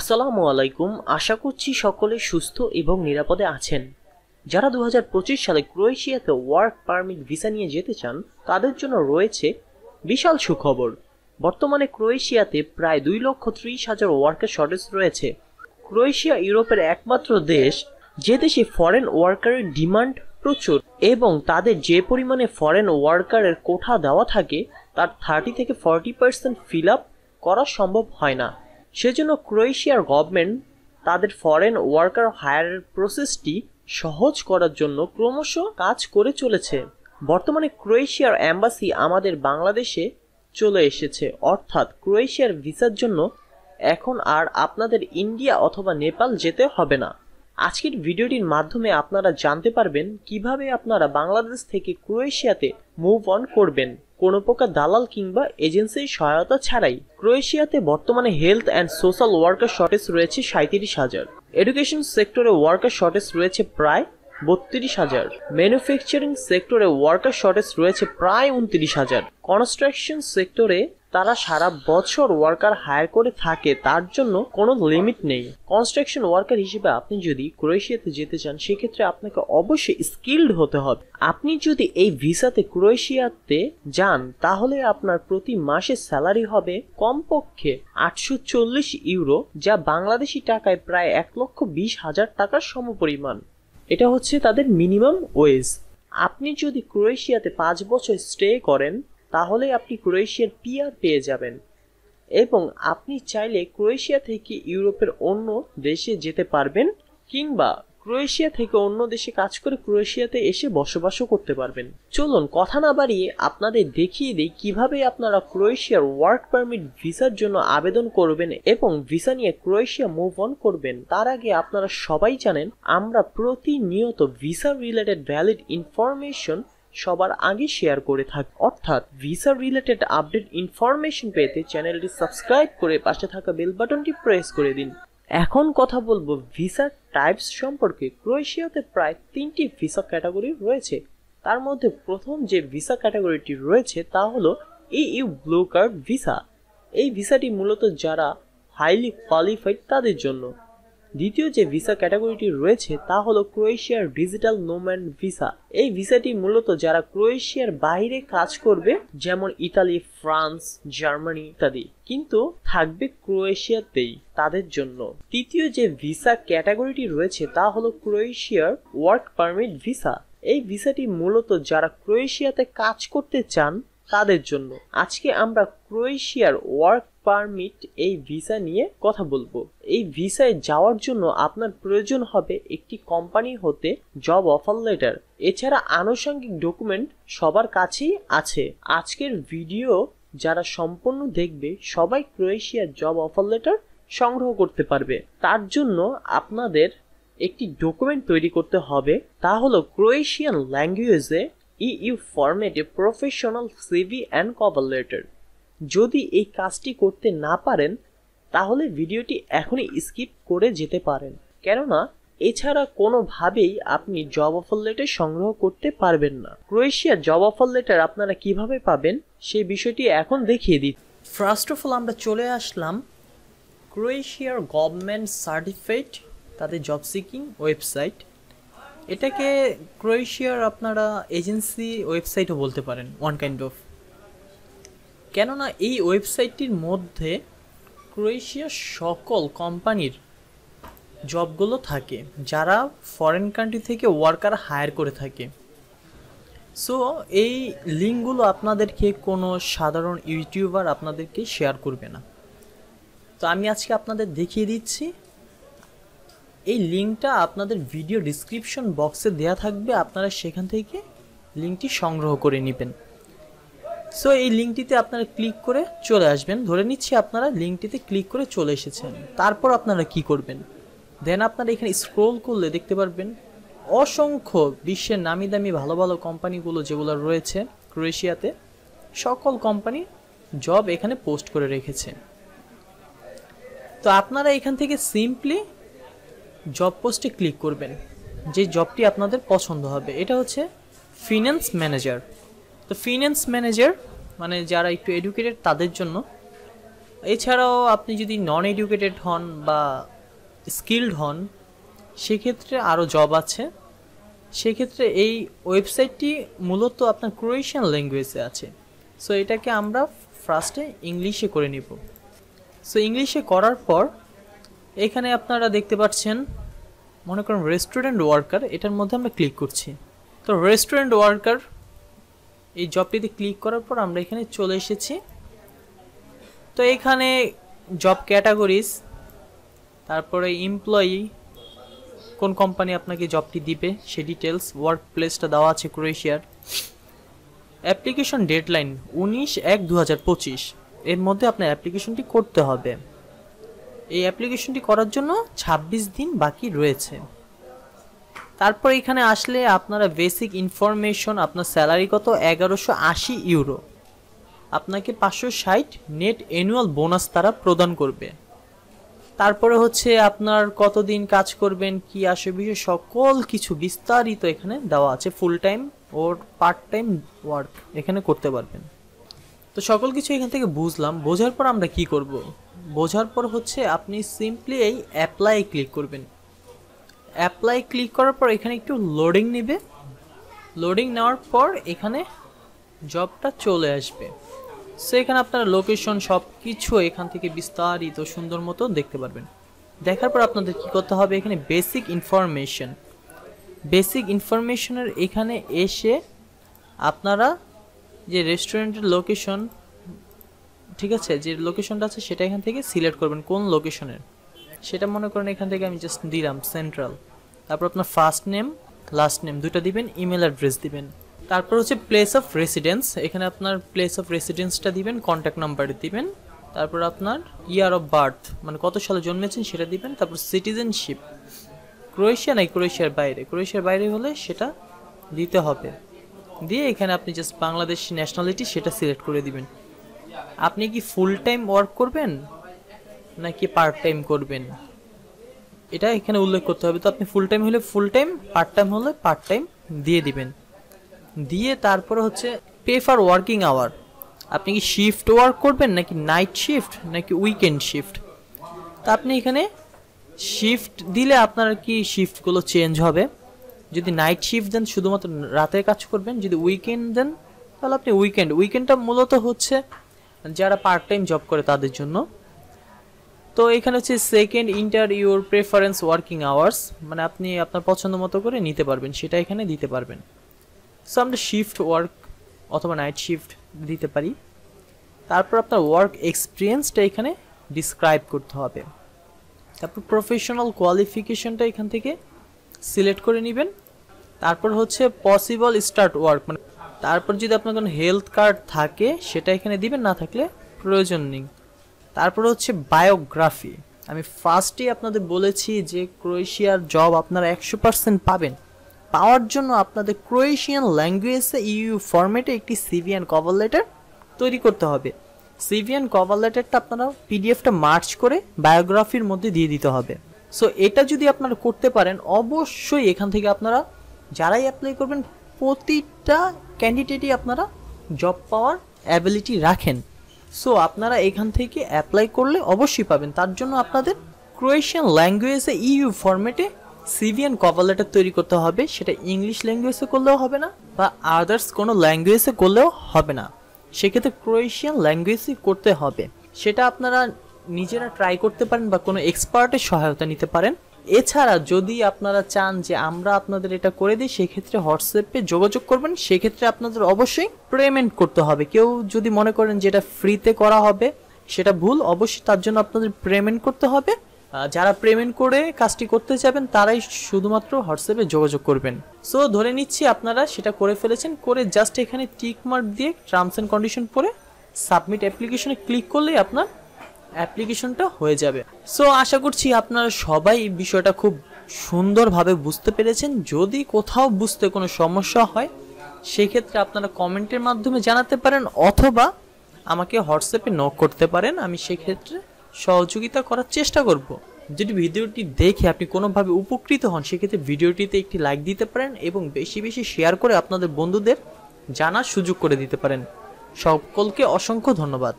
আসসালামু আলাইকুম। আশা করছি সকলে সুস্থ এবং নিরাপদে আছেন। যারা 2025 সালে ক্রোয়েশিয়াতে ওয়ার্ক পারমিট ভিসা নিয়ে যেতে চান তাদের জন্য রয়েছে বিশাল সুখবর। বর্তমানে ক্রোয়েশিয়াতে প্রায় 2,30,000 ওয়ার্কার শর্টেজ রয়েছে। ক্রোয়েশিয়া ইউরোপের একমাত্র দেশ যে দেশে ফরেন ওয়ার্কারের ডিমান্ড প্রচুর এবং তাদের যে পরিমাণে ফরেন ওয়ার্কারের কোঠা দেওয়া থাকে তার 30 থেকে 40% ফিল আপ করা সম্ভব হয় না। সেজন্য ক্রোয়েশিয়ার গভর্নমেন্ট তাদের ফরেন ওয়ার্কার হায়ারের প্রসেসটি সহজ করার জন্য ক্রমশ কাজ করে চলেছে। বর্তমানে ক্রোয়েশিয়ার এম্বাসি আমাদের বাংলাদেশে চলে এসেছে, অর্থাৎ ক্রোয়েশিয়ার ভিসার জন্য এখন আর আপনাদের ইন্ডিয়া অথবা নেপাল যেতে হবে না। আজকের ভিডিওটির মাধ্যমে আপনারা জানতে পারবেন কিভাবে আপনারা বাংলাদেশ থেকে ক্রোয়েশিয়াতে মুভ অন করবেন কোনো প্রকার দালাল কিংবা এজেন্সির সহায়তা ছাড়াই। ক্রোয়েশিয়াতে বর্তমানে health and social worker shortage রয়েছে 37,000, এডুকেশন সেক্টরে ওয়ার্কার শর্টেজ রয়েছে প্রায় 32,000, ম্যানুফ্যাকচারিং সেক্টরে ওয়ার্কার শর্টেজ রয়েছে প্রায় 29,000, কনস্ট্রাকশন সেক্টরে তারা সারা বছর ওয়ার্কার হায়ার করে থাকে, তার জন্য কোনো লিমিট নেই। কনস্ট্রাকশন ওয়ার্কার হিসেবে আপনি যদি ক্রোয়েশিয়াতে যেতে চান সেক্ষেত্রে আপনাকে অবশ্যই স্কিলড হতে হবে। আপনি যদি এই ভিসাতে ক্রোয়েশিয়াতে যান তাহলে আপনার প্রতি মাসে স্যালারি হবে কমপক্ষে 840 ইউরো, যা বাংলাদেশি টাকায় প্রায় 1,20,000 টাকার সমপরিমাণ। এটা হচ্ছে তাদের মিনিমাম ওয়েজ। আপনি যদি ক্রোয়েশিয়াতে 5 বছর স্টে করেন তাহলে আপনি ক্রোয়েশিয়ার পিআর পেয়ে যাবেন এবং আপনি চাইলে ক্রোয়েশিয়া থেকে ইউরোপের অন্য দেশে যেতে পারবেন কিংবা ক্রোয়েশিয়া থেকে অন্য দেশে কাজ করে ক্রোয়েশিয়াতে এসে বসবাসও করতে পারবেন। চলুন কথা না বাড়িয়ে আপনাদের দেখিয়ে দিই কিভাবে আপনারা ক্রোয়েশিয়ার ওয়ার্ক পারমিট ভিসার জন্য আবেদন করবেন এবং ভিসা নিয়ে ক্রোয়েশিয়া মুভ অন করবেন। তার আগে আপনারা সবাই জানেন আমরা প্রতিনিয়ত ভিসা রিলেটেড ভ্যালিড ইনফরমেশন সবার আগে শেয়ার করে থাকি, অর্থাৎ ভিসা রিলেটেড আপডেট ইনফরমেশন পেতে চ্যানেলটি সাবস্ক্রাইব করে পাশে থাকা বেল বাটনটি প্রেস করে দিন। এখন কথা বলবো ভিসা টাইপস সম্পর্কে। ক্রোয়েশিয়াতে প্রায় 3টি ভিসা ক্যাটাগরি রয়েছে। তার মধ্যে প্রথম যে ভিসা ক্যাটাগরিটি রয়েছে তা হলো ইইউ ব্লু কার্ড ভিসা। এই ভিসাটি মূলত যারা হাইলি কোয়ালিফাইড তাদের জন্য। দ্বিতীয় যে ভিসা ক্যাটাগরিটি রয়েছে তা হলো ক্রোয়েশিয়ার ডিজিটাল নোম্যাড ভিসা। এই ভিসাটি মূলত যারা ক্রোয়েশিয়ার বাইরে কাজ করবে, যেমন ইতালি, ফ্রান্স, জার্মানি ইত্যাদি, কিন্তু থাকবে ক্রোয়েশিয়াতেই, তাদের জন্য। তৃতীয় যে ভিসা ক্যাটাগরিটি রয়েছে তা হলো ক্রোয়েশিয়ার ওয়ার্ক পারমিট ভিসা। এই ভিসাটি মূলত যারা ক্রোয়েশিয়াতে কাজ করতে চান তাদের জন্য। আজকে আমরা ক্রোয়েশিয়ার ওয়ার্ক পারমিট এই ভিসা নিয়ে কথা বলবো। এই ভিসায় যাওয়ার জন্য আপনার প্রয়োজন হবে একটি কোম্পানি হতে জব অফার লেটার। এছাড়া আনুষঙ্গিক ডকুমেন্ট সবার কাছেই আছে। আজকের ভিডিও যারা সম্পূর্ণ দেখবে সবাই ক্রোয়েশিয়ার জব অফার লেটার সংগ্রহ করতে পারবে। তার জন্য আপনাদের একটি ডকুমেন্ট তৈরি করতে হবে, তা হলো ক্রোয়েশিয়ান ল্যাঙ্গুয়েজে ইইউ ফরম্যাটে professional CV and cover letter. যদি এই কাজটি করতে না পারেন তাহলে ভিডিওটি এখনই স্কিপ করে যেতে পারেন, কেননা এছাড়া কোনোভাবেই আপনি জব অফার লেটার সংগ্রহ করতে পারবেন না। ক্রোয়েশিয়ার জব অফার লেটার আপনারা কিভাবে পাবেন সেই বিষয়টি এখন দেখিয়ে দিই। ফার্স্ট অফ অল আমরা চলে আসলাম ক্রোয়েশিয়ার গভর্নমেন্ট সার্টিফাইড তাদের জব সিকিং ওয়েবসাইট। এটাকে ক্রোয়েশিয়ার আপনারা এজেন্সি ওয়েবসাইটও বলতে পারেন, ওয়ান কাইন্ড অফ, কেননা এই ওয়েবসাইটটির মধ্যে ক্রোয়েশিয়ার সকল কোম্পানির জবগুলো থাকে যারা ফরেন কান্ট্রি থেকে ওয়ার্কার হায়ার করে থাকে। সো এই লিঙ্কগুলো আপনাদেরকে কোনো সাধারণ ইউটিউবার আপনাদেরকে শেয়ার করবে না। তো আমি আজকে আপনাদের দেখিয়ে দিচ্ছি। এই লিঙ্কটা আপনাদের ভিডিও ডিসক্রিপশন বক্সে দেওয়া থাকবে, আপনারা সেখান থেকে লিঙ্কটি সংগ্রহ করে নেবেন। সো এই লিঙ্কটিতে আপনারা ক্লিক করে চলে আসবেন। ধরে নিচ্ছি আপনারা লিঙ্কটিতে ক্লিক করে চলে এসেছেন। তারপর আপনারা কি করবেন, দেন আপনারা এখানে স্ক্রল করলে দেখতে পারবেন অসংখ্য বিশ্বের নামি দামি ভালো ভালো কোম্পানিগুলো যেগুলো রয়েছে ক্রোয়েশিয়াতে, সকল কোম্পানি জব এখানে পোস্ট করে রেখেছে। তো আপনারা এখান থেকে সিম্পলি জব পোস্টে ক্লিক করবেন, যে জবটি আপনাদের পছন্দ হবে। এটা হচ্ছে ফিন্যান্স ম্যানেজার। তো ফিন্যান্স ম্যানেজার মানে যারা একটু এডুকেটেড তাদের জন্য। এছাড়াও আপনি যদি নন এডুকেটেড হন বা স্কিলড হন সেক্ষেত্রে আরও জব আছে। সেক্ষেত্রে এই ওয়েবসাইটটি মূলত আপনার ক্রোয়েশিয়ান ল্যাঙ্গুয়েজে আছে। সো এটাকে আমরা ফার্স্টে ইংলিশে করে নিব। সো ইংলিশে করার পর এখানে আপনারা দেখতে পাচ্ছেন, মনে করেন রেস্টুরেন্ট ওয়ার্কার, এটার মধ্যে আমরা ক্লিক করছি। তো রেস্টুরেন্ট ওয়ার্কার এই জবটিতে ক্লিক করার পর আমরা এখানে চলে এসেছি। তো এখানে জব ক্যাটাগরিজ, তারপরে এমপ্লয়ি, কোন কোম্পানি আপনাকে জবটি দিবে সে ডিটেলস, ওয়ার্ক প্লেসটা দেওয়া আছে ক্রোয়েশিয়ার। অ্যাপ্লিকেশন ডেডলাইন 19/1/2025 এর মধ্যে আপনার অ্যাপ্লিকেশনটি করতে হবে। এই অ্যাপ্লিকেশনটি করার জন্য 26 দিন বাকি রয়েছে। তারপর এখানে আসলে আপনারা বেসিক ইনফরমেশন, আপনার স্যালারি কত, 1180 ইউরো, আপনাকে 560 নেট অ্যানুয়াল বোনাস তারা প্রদান করবে। তারপরে হচ্ছে আপনার কতদিন কাজ করবেন, কি আসে বিষয় সকল কিছু বিস্তারিত এখানে দেওয়া আছে। ফুল টাইম ওর পার্ট টাইম ওয়ার্ক এখানে করতে পারবেন। তো সকল কিছু এখান থেকে বুঝলাম। বোঝার পর আমরা কি করব? বোঝার পর হচ্ছে আপনি সিম্পলি এই অ্যাপ্লাই ক্লিক করবেন। অ্যাপ্লাই ক্লিক করার পর এখানে একটু লোডিং নেবে। লোডিং নেওয়ার পর এখানে জবটা চলে আসবে। সো এখানে আপনার লোকেশন সব কিছু এখান থেকে বিস্তারিত সুন্দর মতো দেখতে পারবেন। দেখার পর আপনাদের কি করতে হবে, এখানে বেসিক ইনফরমেশনের এখানে এসে আপনারা যে রেস্টুরেন্টের লোকেশন, ঠিক আছে, যে লোকেশনটা আছে সেটা এখান থেকে সিলেক্ট করবেন কোন লোকেশনের। সেটা মনে করেন এখান থেকে আমি জাস্ট দিলাম সেন্ট্রাল। তারপর আপনার ফার্স্ট নেম লাস্ট নেম দুটো দিবেন, ইমেল অ্যাড্রেস দিবেন। তারপর হচ্ছে প্লেস অফ রেসিডেন্স, এখানে আপনার প্লেস অফ রেসিডেন্সটা দিবেন, কন্ট্যাক্ট নাম্বার দিবেন। তারপর আপনার ইয়ার অফ বার্থ, মানে কত সালে জন্মেছেন সেটা দিবেন। তারপর সিটিজেনশিপ, ক্রোয়েশিয়া নাই ক্রোয়েশিয়ার বাইরে, ক্রোয়েশিয়ার বাইরে হলে সেটা দিতে হবে। দিয়ে এখানে আপনি জাস্ট বাংলাদেশ ন্যাশনালিটি সেটা সিলেক্ট করে দিবেন। আপনি কি ফুল টাইম ওয়ার্ক করবেন নাকি পার্ট টাইম করবেন এটা এখানে উল্লেখ করতে হবে। তো আপনি ফুল টাইম হলে ফুল টাইম, পার্ট টাইম হলে পার্ট টাইম দিয়ে দিবেন। দিয়ে তারপরে হচ্ছে পে ফর ওয়ার্কিং আওয়ার, আপনি কি শিফট ওয়ার্ক করবেন নাকি নাইট শিফট নাকি উইকেন্ড শিফট। তা আপনি এখানে শিফট দিলে আপনার কি শিফটগুলো চেঞ্জ হবে। যদি নাইট শিফট দেন শুধুমাত্র রাতের কাজ করবেন, যদি উইকেন্ড দেন তাহলে আপনি উইকেন্ডটা মূলত হচ্ছে যারা পার্ট টাইম জব করে তাদের জন্য। তো এখানে হচ্ছে second inter your preference working hours, মানে আপনি আপনার পছন্দ মতো করে নিতে পারবেন, সেটা এখানে দিতে পারবেন। সো আমরা শিফট ওয়ার্ক অথবা নাইট শিফট দিতে পারি। তারপর আপনার ওয়ার্ক এক্সপিরিয়েন্সটা এখানে ডিসক্রাইব করতে হবে। তারপর প্রফেশনাল কোয়ালিফিকেশনটা এখান থেকে সিলেক্ট করে নেবেন। তারপর হচ্ছে পসিবল স্টার্ট ওয়ার্ক, মানে তারপর যদি আপনার কোনো হেলথ কার্ড থাকে সেটা এখানে দিবেন, না থাকলে প্রয়োজন নেই। তারপর হচ্ছে বায়োগ্রাফি, আমি ফার্স্টেই আপনাদের বলেছি যে ক্রোয়েশিয়ার জব আপনারা 100% পাবেন। পাওয়ার জন্য আপনাদের ক্রোয়েশিয়ান ল্যাঙ্গুয়েজে ইউ ফরম্যাটে একটি সিভি অ্যান্ড কভার লেটার তৈরি করতে হবে। সিভি অ্যান্ড কভার লেটারটা আপনারা পিডিএফটা মার্চ করে বায়োগ্রাফির মধ্যে দিয়ে দিতে হবে। সো এটা যদি আপনারা করতে পারেন অবশ্যই এখান থেকে আপনারা যারাই অ্যাপ্লাই করবেন প্রতিটা ক্যান্ডিডেটই আপনারা জব পাওয়ার অ্যাবিলিটি রাখেন। সো আপনারা এখান থেকে অ্যাপ্লাই করলে অবশ্যই পাবেন। তার জন্য আপনাদের ক্রোয়েশিয়ান ল্যাঙ্গুয়েজে ইউ ফরম্যাটে সিভি অ্যান্ড কভার লেটার তৈরি করতে হবে। সেটা ইংলিশ ল্যাঙ্গুয়েজে করলেও হবে না বা আদার্স কোনো ল্যাঙ্গুয়েজে করলেও হবে না, সেক্ষেত্রে ক্রোয়েশিয়ান ল্যাঙ্গুয়েজই করতে হবে। সেটা আপনারা নিজেরা ট্রাই করতে পারেন বা কোনো এক্সপার্টের সহায়তা নিতে পারেন। এছাড়া যদি আপনারা চান যে আমরা আপনাদের এটা করে দিই সেক্ষেত্রে হোয়াটসঅ্যাপে যোগাযোগ করবেন। সেক্ষেত্রে আপনাদের অবশ্যই পেমেন্ট করতে হবে। কেউ যদি মনে করেন যে এটা ফ্রিতে করা হবে সেটা ভুল, অবশ্যই তার জন্য আপনাদের পেমেন্ট করতে হবে। যারা পেমেন্ট করে কাজটি করতে চাবেন তারাই শুধুমাত্র হোয়াটসঅ্যাপে যোগাযোগ করবেন। সো ধরে নিচ্ছি আপনারা সেটা করে ফেলেছেন, করে জাস্ট এখানে টিক মার্ক দিয়ে টার্মস অ্যান্ড কন্ডিশন পরে সাবমিট অ্যাপ্লিকেশনে ক্লিক করলেই আপনার অ্যাপ্লিকেশনটা হয়ে যাবে। সো আশা করছি আপনারা সবাই এই বিষয়টা খুব সুন্দরভাবে বুঝতে পেরেছেন। যদি কোথাও বুঝতে কোনো সমস্যা হয় সেক্ষেত্রে আপনারা কমেন্টের মাধ্যমে জানাতে পারেন অথবা আমাকে হোয়াটসঅ্যাপে নক করতে পারেন, আমি সেক্ষেত্রে সহযোগিতা করার চেষ্টা করব। যদি ভিডিওটি দেখে আপনি কোনোভাবে উপকৃত হন সেক্ষেত্রে ভিডিওটিতে একটি লাইক দিতে পারেন এবং বেশি বেশি শেয়ার করে আপনাদের বন্ধুদের জানার সুযোগ করে দিতে পারেন। সকলকে অসংখ্য ধন্যবাদ।